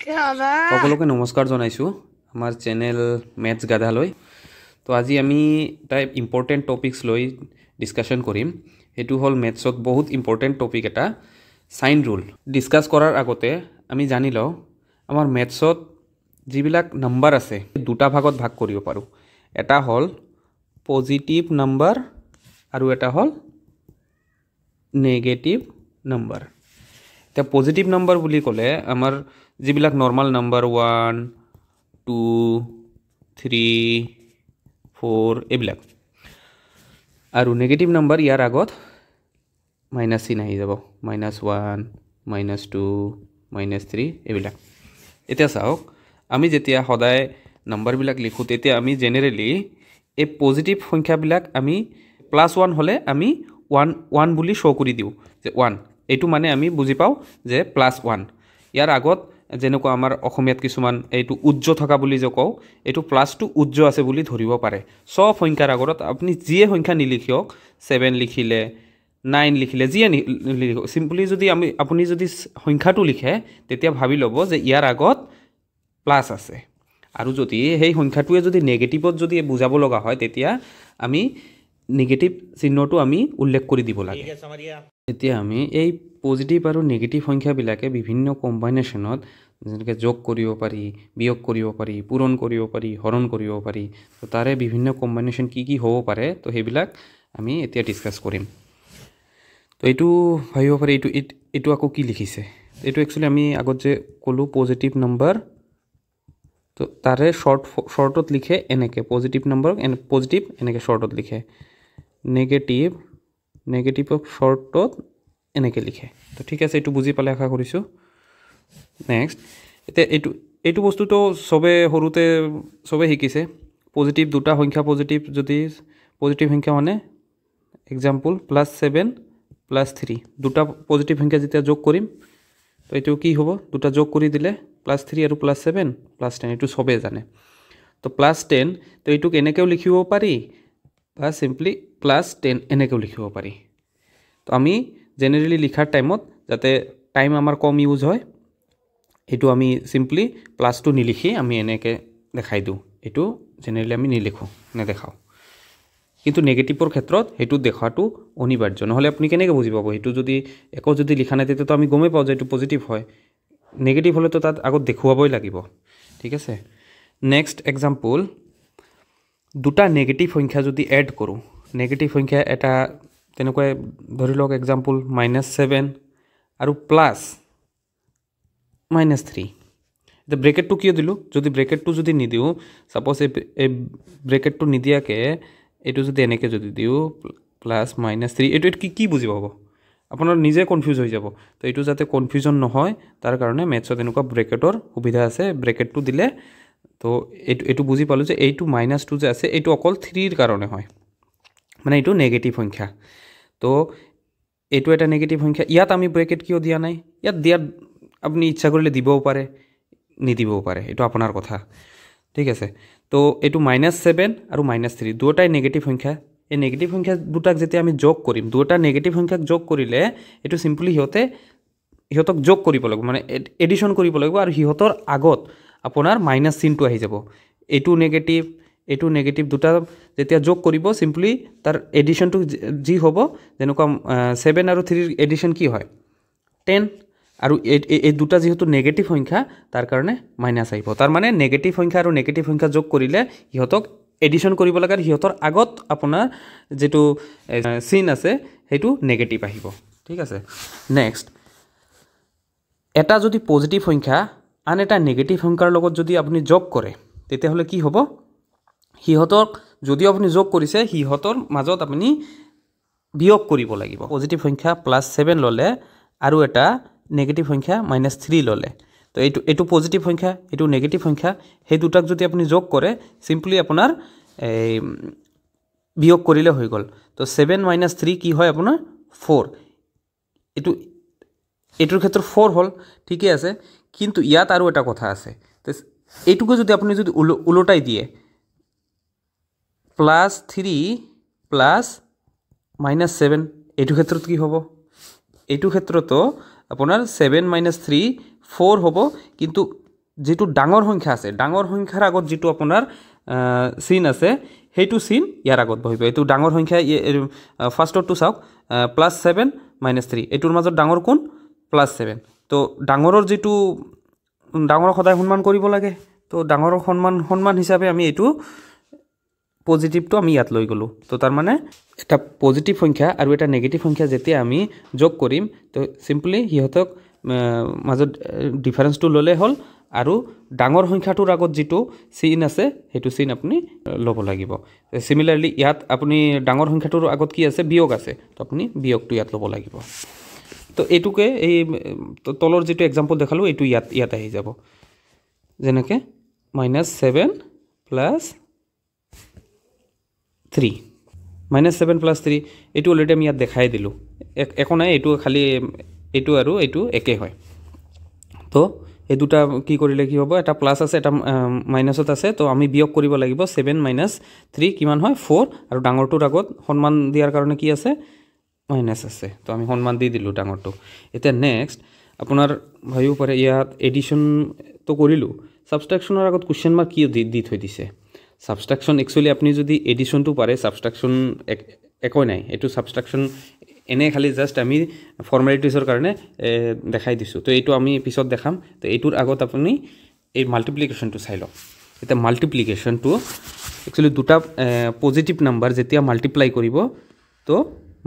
সকলোকে নমস্কাৰ জনাইছোঁ আমাৰ চেনেল মেথছ গাধালৈ। তো আজি আমি এটা ইম্পৰ্টেণ্ট টপিকছ লৈ ডিছকাশ্যন কৰিম। সেইটো হ'ল মেথছত বহুত ইম্পৰ্টেণ্ট টপিক এটা, চাইন ৰুল। ডিছকাছ কৰাৰ আগতে আমি জানি লওঁ আমাৰ মেথছত যিবিলাক নাম্বাৰ আছে দুটা ভাগত ভাগ কৰিব পাৰোঁ। এটা হ'ল পজিটিভ নাম্বাৰ আৰু এটা হ'ল নেগেটিভ নাম্বাৰ। এতিয়া পজিটিভ নাম্বাৰ বুলি ক'লে আমাৰ যিবিলাক নৰ্মাল নাম্বাৰ 1, 2, 3, 4 এইবিলাক, আৰু নেগেটিভ নাম্বাৰ ইয়াৰ আগত মাইনাছ চিন আহি যাব, -1, -2, -3 এইবিলাক। এতিয়া চাওক, আমি যেতিয়া সদায় নাম্বাৰবিলাক লিখোঁ তেতিয়া আমি জেনেৰেলি এই পজিটিভ সংখ্যাবিলাক আমি +1 হ'লে আমি 1 বুলি শ্ব' কৰি দিওঁ যে 1, এইটো মানে আমি বুজি পাওঁ যে +1। ইয়াৰ আগত যেনেকুৱা আমাৰ অসমীয়াত কিছুমান এইটো উজ্জ থকা বুলি যে কওঁ, এইটো প্লাছটো উজ্জ আছে বুলি ধৰিব পাৰে। চব সংখ্যাৰ আগত আপুনি যিয়ে সংখ্যা নিলিখক, 7 লিখিলে, 9 লিখিলে, যিয়ে নিলিখক, চিম্পলি যদি আপুনি যদি সংখ্যাটো লিখে তেতিয়া ভাবি ল'ব যে ইয়াৰ আগত প্লাছ আছে। আৰু যদি সেই সংখ্যাটোৱে যদি নেগেটিভত যদি বুজাব লগা হয় তেতিয়া আমি নেগেটিভ চিহ্নটো আমি উল্লেখ কৰি দিব লাগে। এতিয়া আমি এই পজিটিভ আৰু নেগেটিভ সংখ্যাবিলাকে বিভিন্ন কম্বাইনেশ্যনত যেনেকৈ যোগ কৰিব পাৰি, বিয়োগ কৰিব পাৰি, পূৰণ কৰিব পাৰি, হৰণ কৰিব পাৰি। তো তাৰে বিভিন্ন কম্বাইনেশ্যন কি কি হ'ব পাৰে, তো সেইবিলাক আমি এতিয়া ডিছকাছ কৰিম। তো এইটো ভাবিব পাৰি এইটো আকৌ কি লিখিছে, এইটো একচুৱেলি আমি আগত যে ক'লোঁ পজিটিভ নাম্বাৰ, তো তাৰে শ্বৰ্টত লিখে এনেকৈ, পজিটিভ নাম্বাৰ পজিটিভ এনেকৈ শ্বৰ্টত লিখে, নেগেটিভক শ্বৰ্টত এনেকৈ লিখে। তো ঠিক আছে, এইটো বুজি পালে আশা কৰিছোঁ। নেক্সট, এতিয়া এইটো বস্তুটো সৰুতে চবে শিকিছে। পজিটিভ দুটা সংখ্যা, যদি পজিটিভ সংখ্যা মানে এক্সাম্পল +7 +3, দুটা পজিটিভ সংখ্যা যেতিয়া যোগ কৰিম তো এইটো কি হ'ব, দুটা যোগ কৰি দিলে +3 আৰু +7 +10, এইটো চবেই জানে। তো +10, তো এইটোক এনেকৈও লিখিব পাৰি বা চিম্পলি +10 এনেকৈও লিখিব পাৰি। তো আমি জেনেৰেলি লিখাৰ টাইমত যাতে টাইম আমাৰ কম ইউজ হয়, এইটো আমি চিম্পলি প্লাছটো নিলিখি আমি এনেকৈ দেখাই দিওঁ। এইটো জেনেৰেলি আমি নেদেখাওঁ। কিন্তু নেগেটিভৰ ক্ষেত্ৰত সেইটো দেখাটো অনিবাৰ্য, নহ'লে আপুনি কেনেকৈ বুজি পাব? সেইটো যদি একো যদি লিখা নাই তেতিয়াতো আমি গমেই পাওঁ যে এইটো পজিটিভ হয়। নেগেটিভ হ'লেতো তাত আগত দেখুৱাবই লাগিব। ঠিক আছে, নেক্সট এক্সাম্পল, দুটা নেগেটিভ সংখ্যা যদি এড কৰোঁ, নেগেটিভ সংখ্যা এটা তেনেকুৱাই ধৰি লওক এক্সাম্পল -7 আৰু +-3। এতিয়া ব্ৰেকেটটো কিয় দিলোঁ? যদি ব্ৰেকেটটো যদি নিদিওঁ, ছাপ'জ এই ব্ৰেকেটটো নিদিয়াকৈ এইটো যদি এনেকৈ যদি দিওঁ +-3, এইটো কি বুজি পাব? আপোনাৰ নিজে কনফিউজ হৈ যাব। তো এইটো যাতে কনফিউজন নহয় তাৰ কাৰণে মেথছত এনেকুৱা ব্ৰেকেটৰ সুবিধা আছে। ব্ৰেকেটটো দিলে তো এইটো বুজি পালোঁ যে এইটো -2 যে আছে এইটো অকল 3ৰ কাৰণে হয়, মানে এইটো নেগেটিভ সংখ্যা। তো এইটো এটা নেগেটিভ সংখ্যা, ইয়াত আমি ব্ৰেকেট কিয় দিয়া নাই? ইয়াত দিয়াত আপুনি ইচ্ছা কৰিলে দিবও পাৰে, নিদিবও পাৰে, এইটো আপোনাৰ কথা। ঠিক আছে, তো এইটো -7 আৰু -3 দুয়োটাই নেগেটিভ সংখ্যা। এই নেগেটিভ সংখ্যা দুটাক যেতিয়া আমি যোগ কৰিম, দুটা নেগেটিভ সংখ্যাক যোগ কৰিলে এইটো চিম্পলি সিহঁতক যোগ কৰিব লাগিব, মানে এডিশ্যন কৰিব লাগিব, আৰু সিহঁতৰ আগত আপোনাৰ মাইনাছ চিনটো আহি যাব। এইটো নেগেটিভ দুটা যেতিয়া যোগ কৰিব, চিম্পলি তাৰ এডিশ্যনটো যি হ'ব, যেনেকুৱা 7 আৰু 3ৰ এডিশ্যন কি হয় 10, আৰু এই দুটা যিহেতু নেগেটিভ সংখ্যা তাৰ কাৰণে মাইনাছ আহিব। তাৰ মানে নেগেটিভ সংখ্যা আৰু নেগেটিভ সংখ্যা যোগ কৰিলে সিহঁতক এডিশ্যন কৰিব লাগে, সিহঁতৰ আগত আপোনাৰ যিটো চিন আছে সেইটো নেগেটিভ আহিব। ঠিক আছে, নেক্সট, এটা যদি পজিটিভ সংখ্যা আন এটা নেগেটিভ সংখ্যাৰ লগত যদি আপুনি যোগ কৰে তেতিয়াহ'লে কি হ'ব? সিহঁতক যদিও আপুনি যোগ কৰিছে, সিহঁতৰ মাজত আপুনি বিয়োগ কৰিব লাগিব। পজিটিভ সংখ্যা +7 ল'লে আৰু এটা নেগেটিভ সংখ্যা -3 ল'লে, তো এইটো পজিটিভ সংখ্যা, এইটো নেগেটিভ সংখ্যা, সেই দুটাক যদি আপুনি যোগ কৰে চিম্পলি আপোনাৰ এই বিয়োগ কৰিলে হৈ গ'ল। তো 7 - 3 কি হয় আপোনাৰ 4, এইটোৰ ক্ষেত্ৰত 4 হ'ল। ঠিকে আছে, কিন্তু ইয়াত আৰু এটা কথা আছে। তো এইটোকে যদি আপুনি যদি ওলোটাই দিয়ে, +3 + -7, এইটো ক্ষেত্ৰত কি হ'ব? এইটো ক্ষেত্ৰতো আপোনাৰ 7 - 3 4 হ'ব, কিন্তু যেটো ডাঙৰ সংখ্যা আছে ডাঙৰ সংখ্যাৰ আগত যেটো আপোনাৰ চিন আছে হেতু চিন ইয়াৰ আগত বহিব এটো ডাঙৰ সংখ্যা ফাৰ্ষ্টটো চাওক +7 -3 এটোৰ মাজত ডাঙৰ কোন +7 তো ডাঙৰৰ যেটো ডাঙৰক সদায় সন্মান কৰিব লাগে তো ডাঙৰৰ সন্মান হিচাপে আমি এটো পজিটিভটো আমি ইয়াত লৈ গলো তো তাৰ মানে এটা পজিটিভ সংখ্যা আৰু এটা নেগেটিভ সংখ্যা যেতিয়া আমি যোগ কৰিম তো সিম্পলি হিহতক মাজত ডিফাৰেন্সটো ললে হল আৰু ডাঙৰ সংখ্যাটোৰ আগত যেটো চিন আছে হেতু চিন আপুনি লব লাগিব সিমিলাৰলি ইয়াত আপুনি ডাঙৰ সংখ্যাটোৰ আগত কি আছে বিয়োগ আছে তো আপুনি বিয়োগটো ইয়াত লব লাগিব তো এটুকে এই তলৰ যেটো एग्जांपल দেখালো এটু ইয়াত আহি যাব যেনেকে -7 + 3 -7 + 3 এটু অলৰেডি আমি ইয়াত দেখাই দিলো একো নাই এটু খালি এটু আৰু এটু একে হয় তো এই দুটা কি কৰিলে কি হ'ব এটা প্লাস আছে এটা মাইনাসত আছে তো আমি বিয়োগ কৰিব লাগিব 7 - 3 কিমান হয় 4 আৰু ডাঙৰটোৰ আগত সন্মান দিয়াৰ কাৰণে কি আছে মাইনাস আছে তো আমি সন্মান দি দিলো ডাঙৰটো এতিয়া নেক্সট আপোনাৰ ভাবিব পাৰে ইয়াত এডিশন তো কৰিলো সাবট্ৰাকশনৰ আগত কোৱেশ্চন মাৰ্ক কি দি থৈ দিছে সাবট্ৰাকশন একচুয়ালি আপনি যদি এডিশনটো পাৰে সাবট্ৰাকশন একো নাই এটো সাবট্ৰাকশন এনে খালি জাস্ট আমি ফৰ্মালিটিজৰ কাৰণে দেখাই দিছো তো এটো আমি পিছত দেখাম তো এটোৰ আগত আপুনি এই মাল্টিপ্লিকেশনটো চাই লওক এটা মাল্টিপ্লিকেশনটো একচুয়ালি দুটা পজিটিভ নাম্বাৰ যেতিয়া মাল্টিপ্লাই কৰিব তো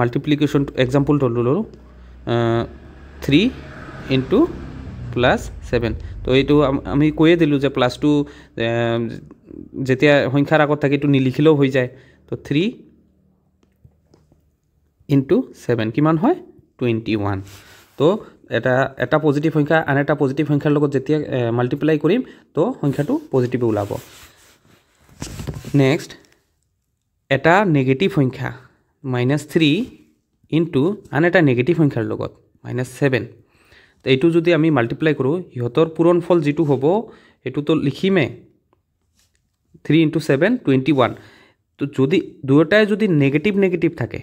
মাল্টিপ্লিকেশন एग्जांपल ললো 3 * +7 তো এটো আমি কইয়ে দিলু যে +2 যেতিয়া সংখ্যাৰ আগত থাকে এটো নিলিখিলেও হৈ যায় তো 3 * 7 কিমান হয় 21 তো এটা পজিটিভ সংখ্যা আন এটা পজিটিভ সংখ্যাৰ লগত যেতিয়া মাল্টিপ্লাই কৰিম তো সংখ্যাটো পজিটিভ ওলাব নেক্সট এটা নেগেটিভ সংখ্যা -3 ইনটু আন এটা নেগেটিভ সংখ্যাৰ লগত -7 তো এইটো যদি আমি মাল্টিপ্লাই কৰো ইহতৰ পূৰণফল যেটো হ'ব এটো তো লিখিমে 3 * 7 21 তো যদি দুটাই যদি নেগেটিভ থাকে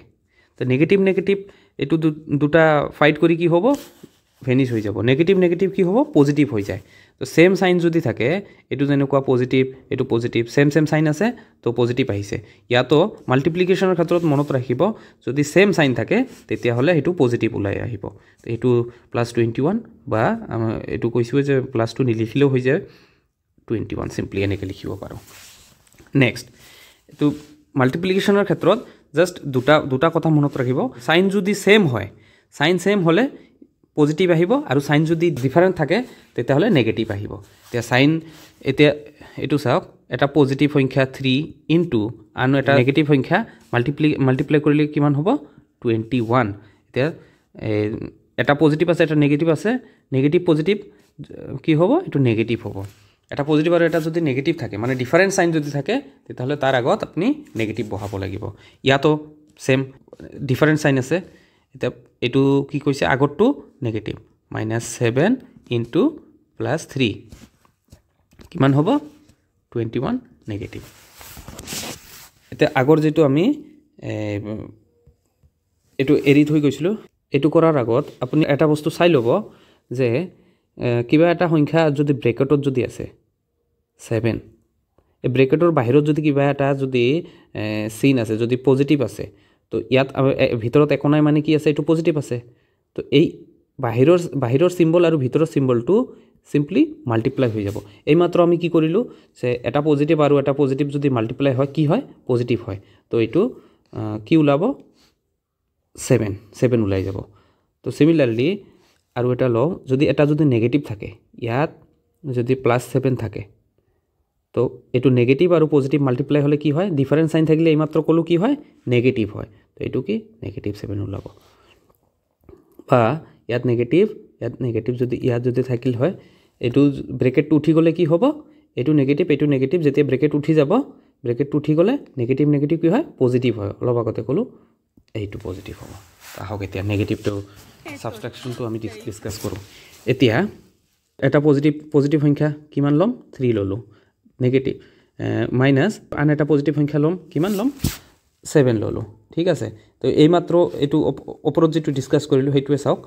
তো নেগেটিভ এটো দুটা ফাইট কৰি কি হ'ব ভেনিশ হৈ যাব নেগেটিভ কি হ'ব পজিটিভ হৈ যায় তো সেম সাইন যদি থাকে এটো যেনেকুৱা পজিটিভ এটো পজিটিভ সেম সাইন আছে তো পজিটিভ আহিছে ইয়াতো মাল্টিপ্লিকেশনৰ ক্ষেত্ৰত মনত ৰাখিব যদি সেম সাইন থাকে তেতিয়া হলে এটো পজিটিভ ওলাই আহিব তো এটো +21 বা এটো কৈছো যে +2 নিলিখিলেও হৈ যায় 21 সিম্পলি এনেকৈ লিখিব পাৰো নেক্সট এটো মাল্টিপ্লিকেশনৰ ক্ষেত্ৰত জাস্ট দুটা কথা মনত ৰাখিব সাইন যদি সেম হয় সাইন সেম হলে পজিটিভ আহিব আৰু সাইন যদি ডিফারেন্ট থাকে তেতিয়া হলে নেগেটিভ আহিব তে সাইন এতিয়া এটো চাওক এটা পজিটিভ সংখ্যা 3 ইনটু আন এটা নেগেটিভ সংখ্যা মাল্টিপ্লাই কৰিলে কিমান হ'ব 21 এতিয়া এটা পজিটিভ আছে এটা নেগেটিভ আছে নেগেটিভ পজিটিভ কি হ'ব এটো নেগেটিভ হ'ব এটা পজিটিভ আৰু এটা যদি নেগেটিভ থাকে মানে ডিফাৰেন্ট সাইন যদি থাকে তেতিয়া হলে তাৰ আগত আপুনি নেগেটিভ বহাব লাগিব ইয়াতো সেম ডিফাৰেন্ট সাইন আছে এটা এটো কি কৈছে আগৰটো নেগেটিভ -7 ইনটু +3 কিমান হ'ব 21 নেগেটিভ এটা আগৰ যেটো আমি এটো এৰি থৈ গৈছিলো এটো কৰাৰ আগত আপুনি এটা বস্তু চাই লব যে কিবা এটা সংখ্যা যদি ব্ৰেকেটত যদি আছে 7 এই ব্ৰেকেটৰ বাহিৰত যদি কিবা এটা যদি চিন আছে যদি পজিটিভ আছে তো ইয়াত ভিতৰত একো নাই মানে কি আছে এটো পজিটিভ আছে তো এই বাহিৰৰ সিম্বল আৰু ভিতৰৰ সিম্বলটো সিম্পলি মাল্টিপ্লাই হৈ যাব এই মাত্ৰ আমি কি কৰিলো যে এটা পজিটিভ আৰু এটা পজিটিভ যদি মাল্টিপ্লাই হয় কি হয় পজিটিভ হয় তো এটো কি ওলাব 7 ওলাই যাব তো সিমিলারলি আৰু এটা ল যদি এটা যদি নেগেটিভ থাকে ইয়াত যদি +7 থাকে তো এটো নেগেটিভ আৰু পজিটিভ মাল্টিপ্লাই হলে কি হয় ডিফাৰেন্ট সাইন থাকিলে এই মাত্ৰ কলো কি হয় নেগেটিভ হয় তো এটো কি -7 ওলাব বা ইয়াত নেগেটিভ যদি ইয়াত যদি থাকিল হয় এটো ব্ৰেকেটটো উঠি গলে কি হ'ব এটো নেগেটিভ যেতিয়া ব্ৰেকেট উঠি যাব ব্ৰেকেটটো উঠি গলে নেগেটিভ কি হয় পজিটিভ হয় অলপ আগতে কলো এইটো পজিটিভ হ'ব তাহক এতিয়া নেগেটিভটো সাবট্ৰাকশনটো আমি ডিসকাস কৰো এতিয়া এটা পজিটিভ সংখ্যা কিমান লম 3 ললো নেগেটিভ মাইনাস আন এটা পজিটিভ সংখ্যা লম কিমান লম 7 ললো ঠিক আছে তো এই মাত্ৰ এটো ওপৰত যেটো ডিসকাস কৰিলো হেতুৱে চাওক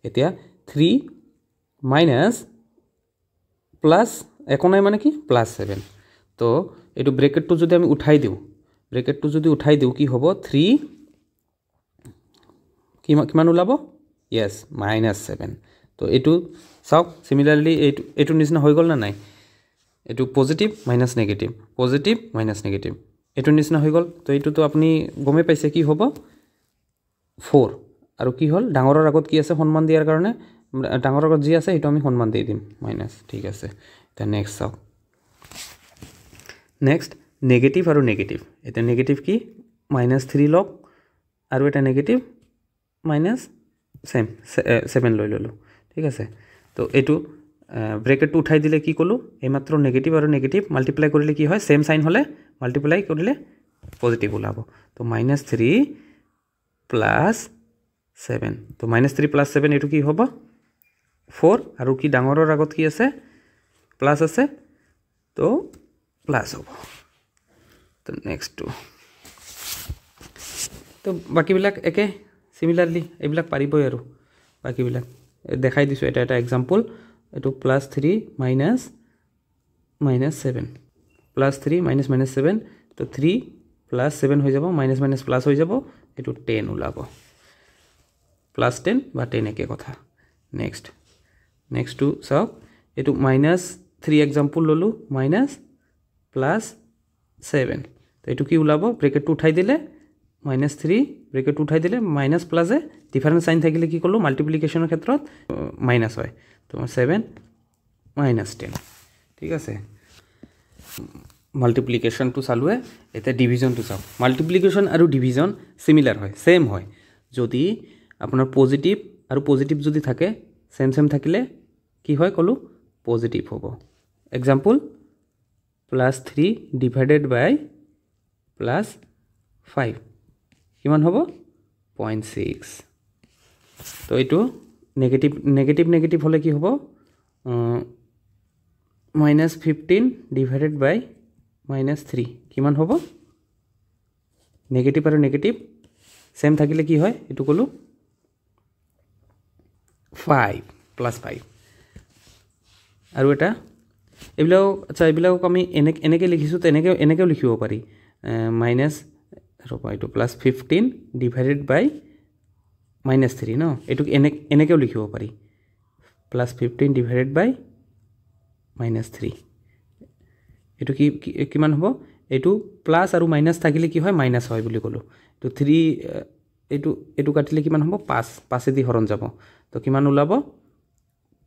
এতিয়া 3 মাইনাস প্লাস একো নাই মানে কি +7 তো এইটো ব্ৰেকেটটো যদি আমি উঠাই দিওঁ কি হ'ব 3 কিমান ওলাব ইয়েছ -7 তো এইটো চাওক সিমিলাৰলি এইটো নিচিনা হৈ গ'ল না নাই এইটো পজিটিভ মাইনাছ নেগেটিভ এইটো নিচিনা হৈ গ'ল তো এইটোতো আপুনি গমে পাইছে কি হ'ব 4 আৰু কি হ'ল ডাঙৰৰ আগত কি আছে সন্মান দিয়াৰ কাৰণে ডাঙৰৰ আগত যি আছে সেইটো আমি সন্মান দি দিম মাইনাছ ঠিক আছে এটা নেক্সট চাওক নেক্সট নেগেটিভ আৰু নেগেটিভ এটা নেগেটিভ কি -3 লওক আৰু এটা নেগেটিভ -7 লৈ ললোঁ ঠিক আছে তো এইটো ব্ৰেকেটটো উঠাই দিলে কি ক'লোঁ এইমাত্ৰ নেগেটিভ আৰু নেগেটিভ মাল্টিপ্লাই কৰিলে কি হয় সেম সাইন হ'লে মাল্টিপ্লাই কৰিলে পজিটিভ ওলাব তো -3 + 7 তো -3 + 7 এইটো কি হ'ব 4 আৰু কি ডাঙৰৰ আগত কি আছে প্লাস আছে তো প্লাস হ'ব তো নেক্সট তো বাকিবিলাক একে সিমিলাৰলি এইবিলাক পাৰিবই আৰু বাকিবিলাক দেখাই দিছোঁ এটা এক্সাম্পল এইটো +3 - -7 +3 - -7 তো 3 + 7 হৈ যাব - প্লাস হৈ যাব এইটো 10 ওলাব +10 বা 10 একে কথা নেক্সট টু চাওক এইটো -3 এক্সাম্পল ললোঁ -+7 তো এইটো কি ওলাব ব্ৰেকেটটো উঠাই দিলে -3 ব্ৰেকেটটো উঠাই দিলে মাইনাছ প্লাছে ডিফাৰেন্স সাইন থাকিলে কি ক'লোঁ মাল্টিপ্লিকেশ্যনৰ ক্ষেত্ৰত মাইনাছ হয় তো 7 - 10 ঠিক আছে মাল্টিপ্লিকেশ্যনটো চালোৱে এতিয়া ডিভিজনটো চাওক মাল্টিপ্লিকেশ্যন আৰু ডিভিজন সিমিলাৰ হয় সেম হয় যদি আপোনাৰ পজিটিভ আৰু পজিটিভ যদি থাকে সেম থাকিলে কি হয় ক'লোঁ পজিটিভ হ'ব এক্সাম্পল +3 ডিভাইডেড বাই +5 কিমান হ'ব 0.6 তো এইটো নেগেটিভ হ'লে কি হ'ব -15 ডিভাইডেড বাই -3 কিমান হ'ব নেগেটিভ আৰু নেগেটিভ সেম থাকিলে কি হয় এইটো ক'লোঁ 5 +5 আৰু এটা এইবিলাক আচ্ছা এইবিলাকক আমি এনেকৈ লিখিছোঁ তো এনেকৈও লিখিব পাৰি ৰ'বা এইটো +15 ডিভাইডেড বাই -3 ন এইটোক এনেকৈও লিখিব পাৰি +15 ডিভাইডেড বাই -3 এইটো কিমান হ'ব এইটো প্লাছ আৰু মাইনাছ থাকিলে কি হয় মাইনাছ হয় বুলি ক'লোঁ তো 3 এইটো কাটিলে কিমান হ'ব 5 দি হৰণ যাব তো কিমান ওলাব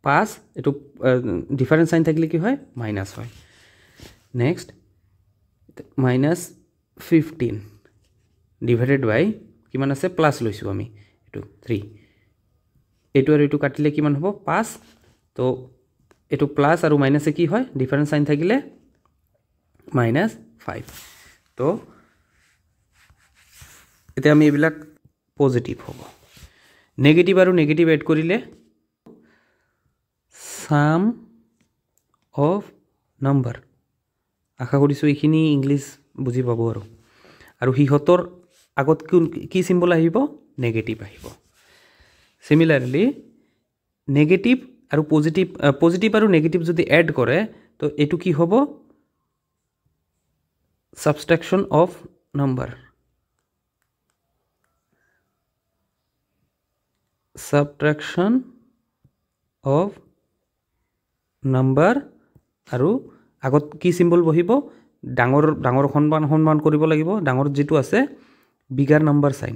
5 এইটো ডিফাৰেন্স সাইন থাকিলে কি হয় মাইনাছ হয় নেক্সট -15 ডিভাইডেড বাই কিমান আছে প্লাছ লৈছোঁ আমি এইটো 3 এইটো আৰু এইটো কাটিলে কিমান হ'ব 5 তো এইটো প্লাছ আৰু মাইনাছে কি হয় ডিফাৰেন্স সাইন থাকিলে -5 তো এতিয়া আমি এইবিলাক পজিটিভ হ'ব নেগেটিভ আৰু নেগেটিভ এড কৰিলে সাম অফ নাম্বাৰ আশা কৰিছোঁ এইখিনি ইংলিছ বুজি পাব আৰু সিহঁতৰ আগত কি চিম্বল আহিব নেগেটিভ আহিব সিমিলাৰলি নেগেটিভ আৰু পজিটিভ আৰু নেগেটিভ যদি এড কৰে তো এইটো কি হ'ব সাবট্ৰেকশন অফ নাম্বাৰ সাবট্ৰেকশন অফ নাম্বাৰ আৰু আগত কি চিম্বল বহিব ডাঙৰ সন্মান কৰিব লাগিব ডাঙৰ যেটো আছে বিগাৰ নাম্বাৰ সাইন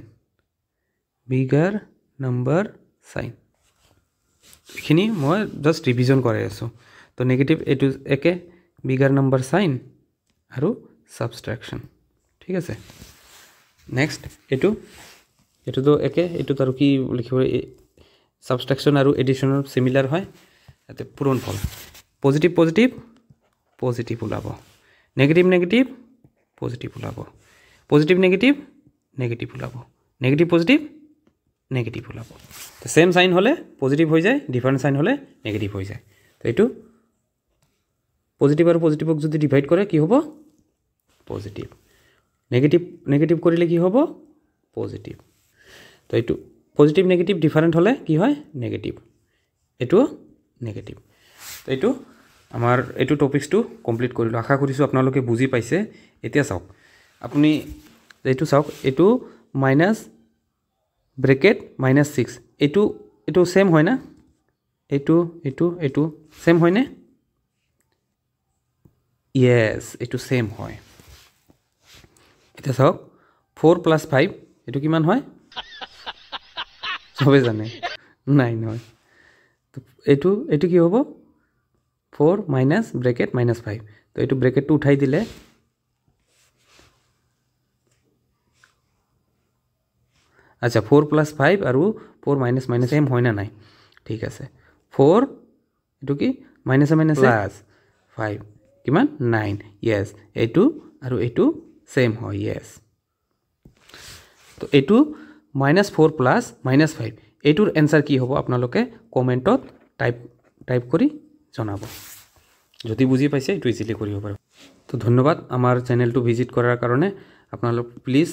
এখিনি মই জাস্ট ৰিভিজন কৰি আছোঁ তো নেগেটিভ এইটো একে বিগাৰ নাম্বাৰ সাইন আৰু সাবট্ৰেকশন ঠিক আছে নেক্সট এইটোতো একে এইটোত আৰু কি লিখিব সাবট্ৰেকশন আৰু এডিশনৰ সিমিলাৰ হয় এতে পূৰণ ফল পজিটিভ ওলাব নেগেটিভ পজিটিভ ওলাব পজিটিভ নেগেটিভ ওলাব নেগেটিভ ওলাব তো সেম সাইন হ'লে পজিটিভ হৈ যায় ডিফাৰেন্ট সাইন হ'লে নেগেটিভ হৈ যায় তো এইটো পজিটিভ আৰু পজিটিভক যদি ডিভাইড কৰে কি হ'ব পজিটিভ নেগেটিভ কৰিলে কি হ'ব পজিটিভ তো এইটো পজিটিভ নেগেটিভ ডিফাৰেন্ট হ'লে কি হয় নেগেটিভ এইটো নেগেটিভ তো এইটো আমাৰ এইটো টপিকসটো কমপ্লিট কৰিলোঁ আশা কৰিছোঁ আপোনালোকে বুজি পাইছে এতিয়া চাওক আপুনি এইটো চাওক এইটো মাইনাছ ব্ৰেকেট -6 এইটো সেম হয় না এইটো সেম হয় নে ইয়েস এইটো সেম হয় এটা চাওক 4 + 5 এইটো কিমান হয় সবে জানে 9 হয় তো এইটো কি হ'ব 4 মাইনাস ব্রেকেট -5 তো এইটো ব্রেকেটটো উঠাই দিলে আচ্ছা 4 + 5 আৰু 4 - সেম হয় না নাই ঠিক আছে 4 এইটো কি মাইনাস প্লাস 5 কিমান 9 ইয়েস এইটো আৰু এইটো সেম হয় ইয়েস তো এইটো -4 + -5 এইটোৰ এনসাৰ কি হ'ব আপোনালোকে কমেন্টত টাইপ কৰি জনাব যদি বুজি পাইছে এইটো ইজিলি কৰিব পাৰিব তো ধন্যবাদ আমাৰ চ্যানেলটো ভিজিট কৰাৰ কাৰণে আপোনালোক প্লিজ